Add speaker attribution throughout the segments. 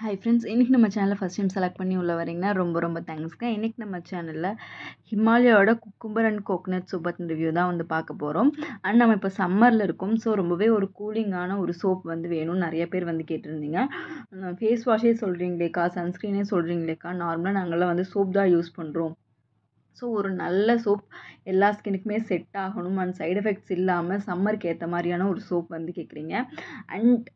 Speaker 1: Hi friends, இன்றைக்கி நம்ம சேனலை ஃபஸ்ட் டைம் செலக்ட் பண்ணி உள்ள வரீங்கன்னா ரொம்ப தேங்க்ஸ்ங்க. இன்றைக்கி நம்ம சேனலில் ஹிமாலயாவோட குக்கும்பர் அண்ட் கோகனட் சோப் பற்றின ரிவ்யூ தான் வந்து பார்க்க போகிறோம். அண்ட் நம்ம இப்போ சம்மரில் இருக்கோம். ஸோ ரொம்பவே ஒரு கூலிங்கான ஒரு சோப் வந்து வேணும்னு நிறைய பேர் வந்து கேட்டிருந்தீங்க. ஃபேஸ் வாஷே சொல்கிறீங்களேக்கா, சன்ஸ்க்ரீனே சொல்கிறீங்களேக்கா, நார்மலாக நாங்கள்லாம் வந்து சோப் தான் யூஸ் பண்ணுறோம். ஸோ ஒரு நல்ல சோப் எல்லா ஸ்கின்னுக்குமே செட் ஆகணும் அண்ட் சைடு எஃபெக்ட்ஸ் இல்லாமல் சம்மருக்கு ஏற்ற மாதிரியான ஒரு சோப் வந்து கேட்குறீங்க. அண்ட்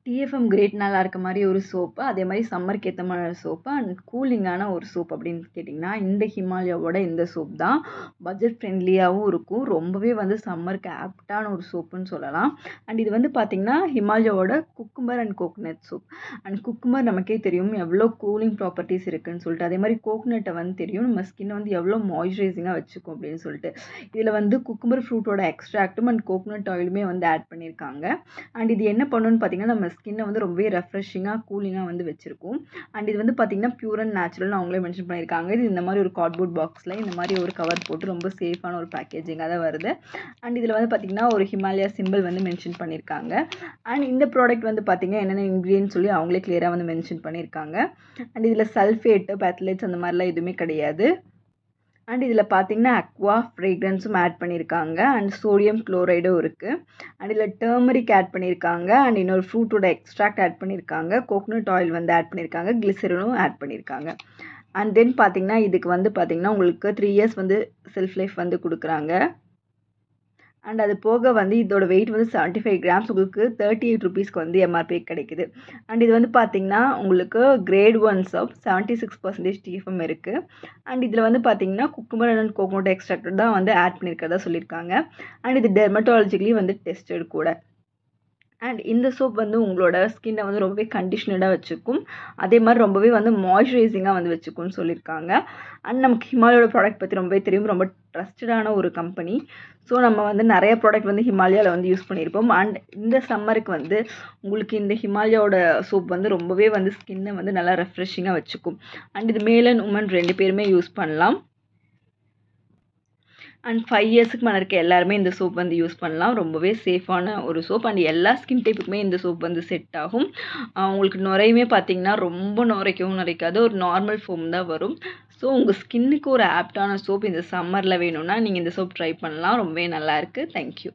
Speaker 1: டிஎஃப்எம் கிரேட் நல்லா இருக்க மாதிரி ஒரு சோப்பு, அதே மாதிரி சம்மருக்கு ஏற்ற மாதிரி சோப்பு அண்ட் கூலிங்கான ஒரு சோப் அப்படின்னு கேட்டிங்கன்னா இந்த ஹிமாலயாவோட இந்த சோப் தான். பட்ஜெட் ஃப்ரெண்ட்லியாகவும் இருக்கும், ரொம்பவே வந்து சம்மருக்கு ஆப்டான ஒரு சோப்புன்னு சொல்லலாம். அண்ட் இது வந்து பார்த்திங்கன்னா ஹிமாலயாவோட cucumber and coconut soap. And cucumber நமக்கே தெரியும் எவ்வளோ கூலிங் ப்ராப்பர்ட்டிஸ் இருக்குதுன்னு சொல்லிட்டு, அதே மாதிரி கோகனட்டை வந்து தெரியும் நம்ம ஸ்கின்னை வந்து எவ்வளோ மாய்ஸ்சரைசிங்காக வச்சுக்கும் அப்படின்னு சொல்லிட்டு. இதில் வந்து குக்கும்பர் ஃப்ரூட்டோட எக்ஸ்ட்ராக்டும் அண்ட் கோகனட் ஆயிலுமே வந்து ஆட் பண்ணியிருக்காங்க. அண்ட் இது என்ன பண்ணுன்னு பார்த்தீங்கன்னா நம்ம ஸ்கின்னை வந்து ரொம்பவே ரெஃப்ரெஷிங்காக கூலிங்காக வந்து வச்சுருக்கும். அண்ட் இது வந்து பார்த்திங்கன்னா பியூர் அண்ட் நேச்சுரல்னு அவங்களே மென்ஷன் பண்ணியிருக்காங்க. இது இந்த மாதிரி ஒரு கார்ட்போர்ட் பாக்ஸில் இந்த மாதிரி ஒரு கவர் போட்டு ரொம்ப சேஃபான ஒரு பேக்கேஜிங்காக தான் வருது. அண்ட் இதில் வந்து பார்த்திங்கன்னா ஒரு ஹிமாலயா சிம்பிள் வந்து மென்ஷன் பண்ணியிருக்காங்க. அண்ட் இந்த ப்ராடக்ட் வந்து பார்த்திங்கன்னா என்னென்ன இன்க்ரீடியன்ட் சொல்லி அவங்களே கிளியராக வந்து மென்ஷன் பண்ணியிருக்காங்க. அண்ட் இதில் சல்ஃபேட்டு பேத்தலேட்ஸ் அந்த மாதிரிலாம் எதுவுமே கிடையாது. அண்ட் இதில் பார்த்தீங்கன்னா அக்வா ஃப்ரேக்ரன்ஸும் ஆட் பண்ணியிருக்காங்க அண்ட் சோடியம் குளோரைடும் இருக்குது. அண்ட் இதில் டர்மரிக் ஆட் பண்ணியிருக்காங்க அண்ட் இன்னொரு ஃப்ரூட்டோட எக்ஸ்ட்ராக்ட் ஆட் பண்ணியிருக்காங்க, கோகனட் ஆயில் வந்து ஆட் பண்ணியிருக்காங்க, கிளிசரினும் ஆட் பண்ணியிருக்காங்க. அண்ட் தென் பார்த்தீங்கன்னா இதுக்கு வந்து பார்த்திங்கன்னா உங்களுக்கு 3 years வந்து செல்ஃப் லைஃப் வந்து கொடுக்குறாங்க. அண்ட் அது போக வந்து இதோட வெயிட் வந்து 75 grams உங்களுக்கு 38 rupeesக்கு வந்து எம்ஆர்பி கிடைக்குது. அண்ட் இது வந்து பார்த்திங்கன்னா உங்களுக்கு கிரேட் 1 சோப் 76% டிஎஃப்எம் இருக்குது. அண்ட் இதில் வந்து பார்த்திங்கன்னா குக்கும்பர் அண்ட் கோகனட் எக்ஸ்ட்ராக்ட் தான் வந்து ஆட் பண்ணியிருக்கிறதா சொல்லியிருக்காங்க. அண்ட் இது டெர்மட்டாலஜிக்கலி வந்து டெஸ்டட் கூட. அண்ட் இந்த சோப் வந்து உங்களோட ஸ்கின்னை வந்து ரொம்பவே கண்டிஷ்னடாக வச்சுக்கும், அதே மாதிரி ரொம்பவே வந்து மாய்ஸ்சரைசிங்காக வந்து வச்சுக்கும்னு சொல்லியிருக்காங்க. அண்ட் நமக்கு ஹிமாலயோட ப்ராடக்ட் பற்றி ரொம்பவே தெரியும், ரொம்ப ட்ரஸ்டடான ஒரு கம்பெனி. ஸோ நம்ம வந்து நிறைய ப்ராடக்ட் வந்து ஹிமாலயாவில் வந்து யூஸ் பண்ணியிருப்போம். அண்ட் இந்த சம்மருக்கு வந்து உங்களுக்கு இந்த ஹிமாலயாவோட சோப் வந்து ரொம்பவே வந்து ஸ்கின்னை வந்து நல்லா ரெஃப்ரெஷிங்காக வச்சுக்கும். அண்ட் இது மேல் அண்ட் உமன் 2 பேருமே யூஸ் பண்ணலாம். அண்ட் 5 yearsக்கு மேலே இருக்க எல்லாருமே இந்த சோப் வந்து யூஸ் பண்ணலாம். ரொம்பவே சேஃபான ஒரு சோப் அண்ட் எல்லா ஸ்கின் டைப்புக்குமே இந்த சோப் வந்து செட் ஆகும். உங்களுக்கு நுரையுமே பார்த்திங்கன்னா ரொம்ப நுரைக்கவும் நுரைக்காது, ஒரு நார்மல் ஃபோம் தான் வரும். ஸோ உங்கள் ஸ்கின்னுக்கு ஒரு ஆப்டான சோப் இந்த சம்மரில் வேணும்னா நீங்கள் இந்த சோப் ட்ரை பண்ணலாம், ரொம்பவே நல்லாயிருக்கு. தேங்க்யூ.